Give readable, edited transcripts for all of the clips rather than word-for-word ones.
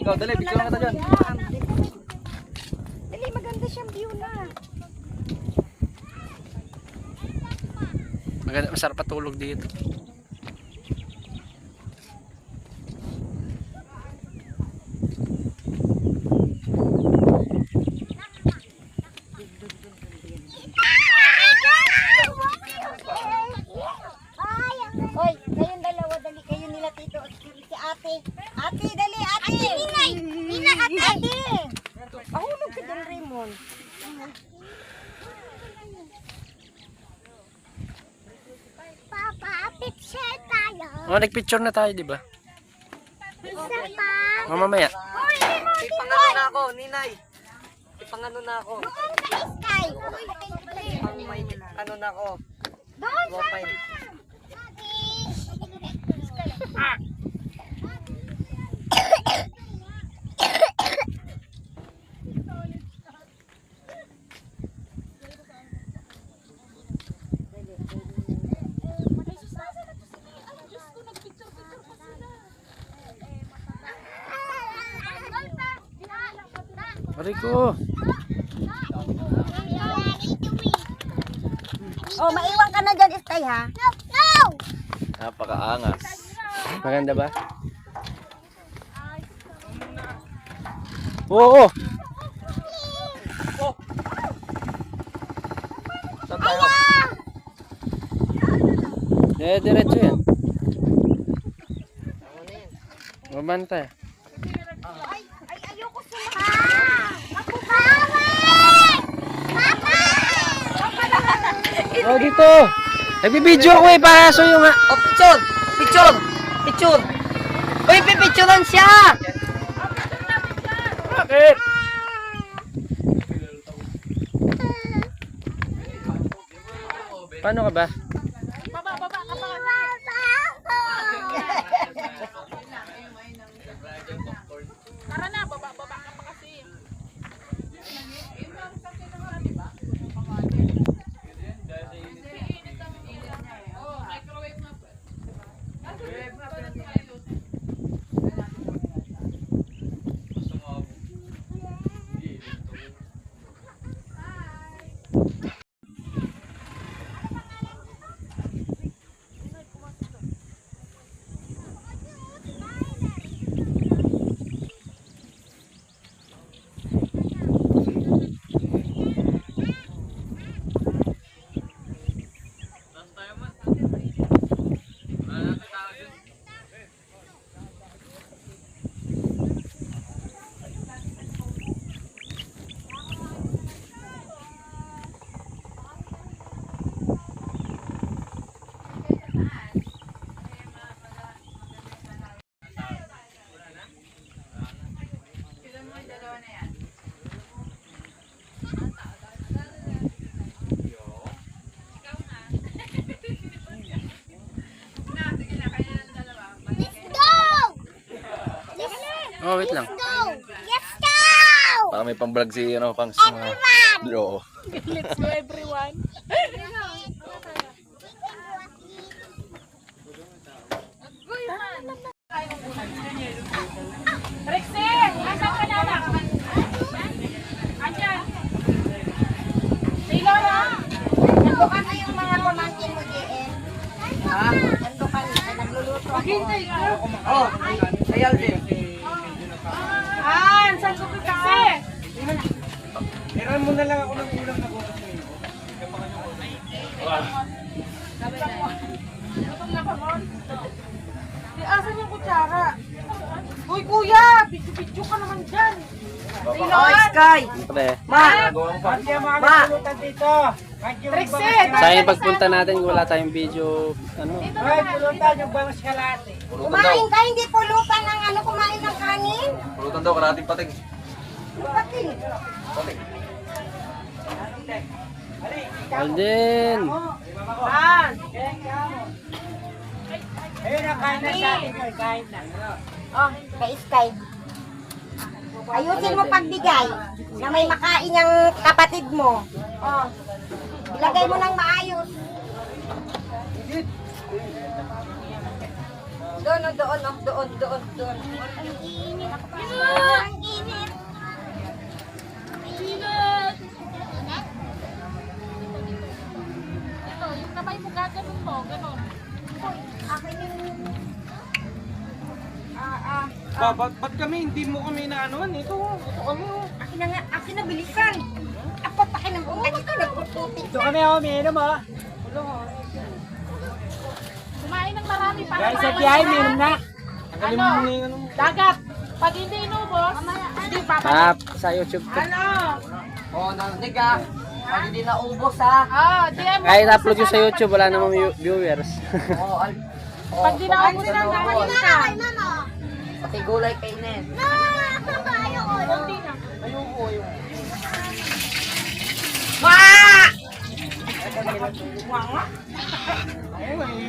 Ikaw, dali, picture ka dyan. Dali, maganda siyang view na. Maganda, masarap patulog dito. Hoy, kayong dalawa, dali kayo nila tito. Si ate. Ate, dali, ate. Ate, Ninay. Nina, ate. Ate. Ahulog ka dyan, Raymond. Papa, picture tayo. Oh, nagpicture na tayo, di ba? Isa pa. Mamaya. Hoy, Ipangano na ako, Ninay. Ipangano na ako. doon sa sky. Pang may ano na ako. Doon sa Profile. Rico. Oh, maiwan ka na dyan, Sky, ha? No, no. Napakaangas. Maganda ba? Oo. Saan tayo? Diretso yan. Mabantay. Ay, ayoko sila. Ako kawin. Papa. Oh, dito. Nagbibideo ako eh. Paso yung... Oh, picture! Picture! Picture! Uy, pipicturean siya! Bakit? Paano ka ba? Tara na, baba ka pa kasi. Oh, wait lang. Go. Let's go. Baka may pang-vlog si ano, pang... Oo. Let's go everyone. Rexy, asan ka na anak? Andyan. Taylor, ha? Nandukan na yung mga pamangkin mo, JN. Ha? Nandukan na. Nagluluto ako. Oh, sayal din. Han, saan ko kasi? Meron mo na lang ako ng ulam na bukas ngayon. Gutom na ka, Mon? Asan yung kutsara? Uy, kuya! Bidyo-bidyo ka naman dyan. Oh, Sky! Pre. Ma! Ma! Trixie! Sayang pagpunta natin kung wala tayong video. Ano? Kumain ka, hindi pulutan ng ano, kumain ng kanin. Pulutan daw, karating pating. Pating. Pating. Alden. Han! Oh, kay Sky. Ayusin mo pagbigay na may makain yung kapatid mo. Oh, ilagay mo ng maayos. Doon, oh, doon, oh, doon. ba't kami, hindi mo kami inaanuhan? Ito kami oh. Akin na nga, akin na bilisan. Apat akin ng buka dito, nagpupupit Ito kami oh, may inom ah. Kumain ng marami para Guys, sa tiyahin, may inom na. Tanggalin mo Ano? muna yung ano mo. Dagat. Pag hindi inubos, hindi babalik. Tap, sa YouTube to. Ano? Oh, narinig ah. Pag hindi naubos ha. DM mo. Kahit upload yun sa YouTube, wala namang viewers. Oh, Pag di naubos na, babalik ka. Pati gulay kainin. Kunti na.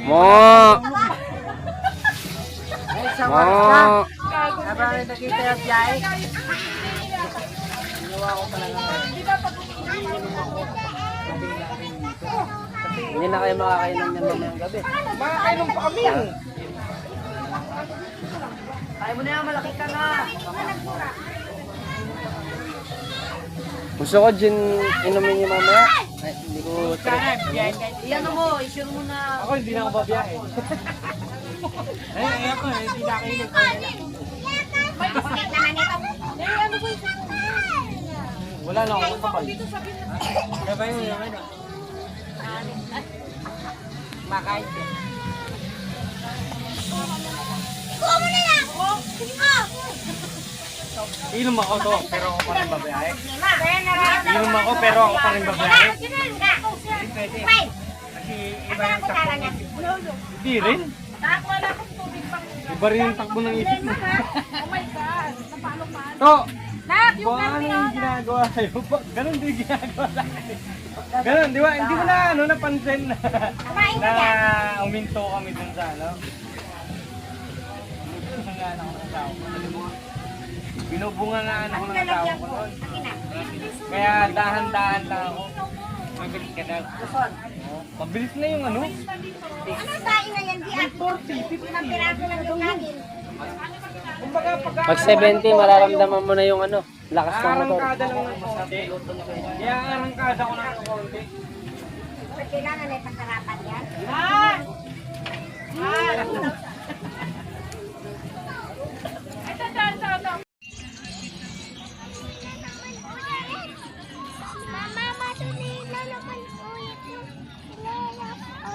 Mo! Mo! Habang nakita yung biyahe. Hindi na kayo makakainom yan mamayang gabi. Makakainom pa kami. Kaya mo na yan, malaki ka na. Gusto ko gin inumin niyo mamaya. Ay, hindi ko trip. Iyan mo, isure mo na. Ako hindi na ako babiyahe. Ako hindi na kainom. Wala na ako kapal. Kaya ba yun? Makain ka. Inom ako to, pero ako pa rin babiyahe. Inom ako, pero ako pa rin babiyahe. Pwede. Kasi iba yung takbo ng isip mo. Hindi rin. Wala akong tubig pang. Iba rin yung takbo ng isip mo. Oh my God. Napalo pa. To! Nak, yung Kung ano karne yung ginagawa sa'yo, ganun din ginagawa sa'yo. Ganun, di ba? Hindi mo na napansin na, uminto kami dun sa ano. Binubungangaan ako ng tao ko. Binubungangaan ako ng tao ko doon. Kaya dahan-dahan lang ako. Mabilis ka daw. Oh, mabilis na yung ano. Anong saing na yan? Di at 40, 50 na piraso lang yung kanin. Kumbaga pagka... Pag 70, mararamdaman mo na yung ano, lakas ng motor. Arangkada lang ng konti. Kaya arangkada ko lang ng konti. Kailangan ay pasarapan yan. Mama, matuloy na naman po ito. Lalap ko.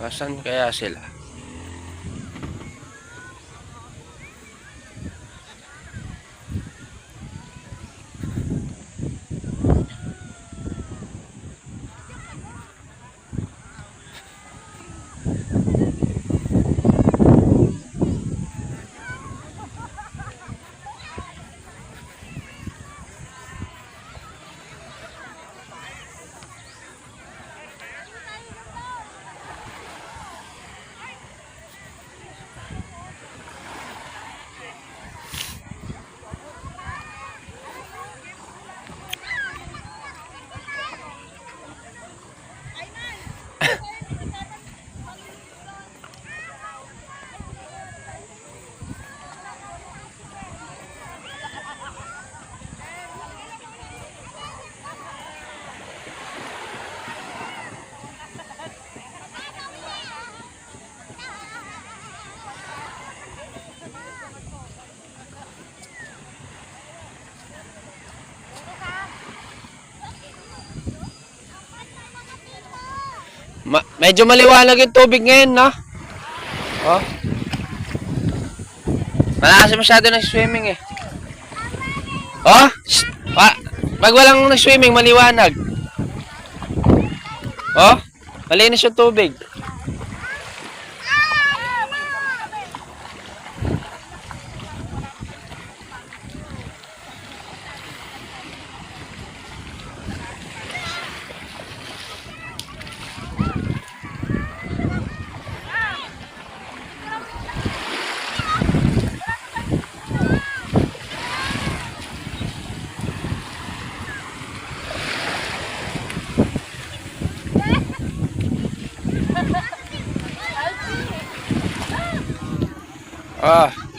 Asan kaya sila? Medyo maliwanag yung tubig ngayon, no? Oh. Malakas masyado ng swimming eh. Oh, pag walang nag-swimming, maliwanag. Oh, malinis yung tubig. Ah.